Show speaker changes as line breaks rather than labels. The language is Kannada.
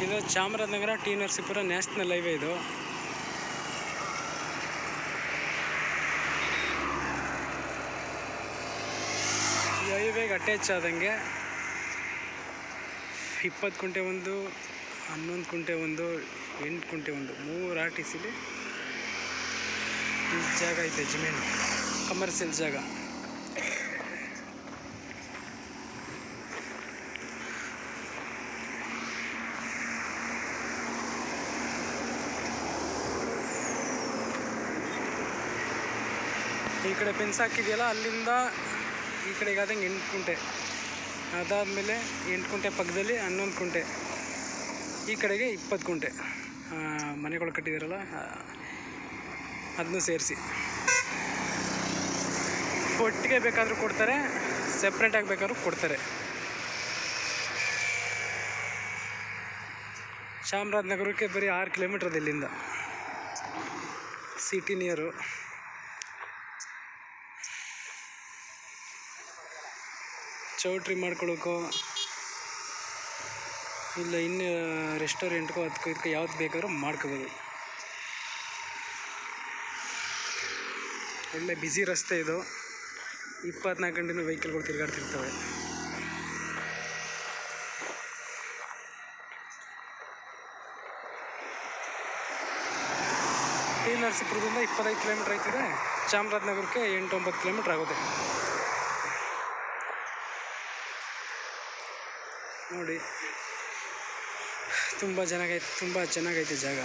ಇದು Chamarajanagar T Narasipura national highway. ಇದು ಈ ಹೈವೇಗೆ ಅಟ್ಯಾಚ್ ಆದಂಗೆ 20 ಕುಂಟೆ ಒಂದು, 11 ಕುಂಟೆ ಒಂದು, 8 ಕುಂಟೆ ಒಂದು, 3 RTCಲಿ ಈ ಜಾಗ ಐತೆ. ಜಮೀನು ಕಮರ್ಷಿಯಲ್ ಜಾಗ. ಈ ಕಡೆ ಫೆನ್ಸ್ ಹಾಕಿದೆಯಲ್ಲ, ಅಲ್ಲಿಂದ ಈ ಕಡೆಗೆ ಆದಂಗೆ 8 ಕುಂಟೆ, ಅದಾದಮೇಲೆ 8 ಕುಂಟೆ ಪಕ್ಕದಲ್ಲಿ 11 ಕುಂಟೆ, ಈ ಕಡೆಗೆ 20 ಕುಂಟೆ ಮನೆಗಳು ಕಟ್ಟಿದಾರಲ್ಲ ಅದನ್ನು ಸೇರಿಸಿ. ಒಟ್ಟಿಗೆ ಬೇಕಾದರೂ ಕೊಡ್ತಾರೆ, ಸೆಪ್ರೇಟಾಗಿ ಬೇಕಾದ್ರೂ ಕೊಡ್ತಾರೆ. ಚಾಮರಾಜನಗರಕ್ಕೆ ಬರೀ 6 ಕಿಲೋಮೀಟ್ರ್ ಇಲ್ಲಿಂದ, ಸಿಟಿ ನಿಯರು. ಚೌಟ್ರಿ ಮಾಡ್ಕೊಳ್ಳೋಕ್ಕೋ ಇಲ್ಲ ಇನ್ನು ರೆಸ್ಟೋರೆಂಟ್ಗೋ ಅದಕ್ಕೋ ಇದಕ್ಕೋ ಯಾವ್ದು ಬೇಕಾದ್ರೂ ಮಾಡ್ಕೋಬೋದು. ಒಳ್ಳೆ ಬ್ಯುಸಿ ರಸ್ತೆ ಇದು. 24 ಗಂಟೆನೂ ವೆಹಿಕಲ್ಗಳು ತಿರುಗಾಡ್ತಿರ್ತವೆ. ಟಿ ನರಸೀಪುರದಿಂದ 25 ಕಿಲೋಮೀಟ್ರ್ ಆಯ್ತದೆ. ಚಾಮರಾಜನಗರಕ್ಕೆ 8-9 ಕಿಲೋಮೀಟ್ರ್ ಆಗುತ್ತೆ. ನೋಡಿ, ತುಂಬ ಚೆನ್ನಾಗೈತೆ ಜಾಗ.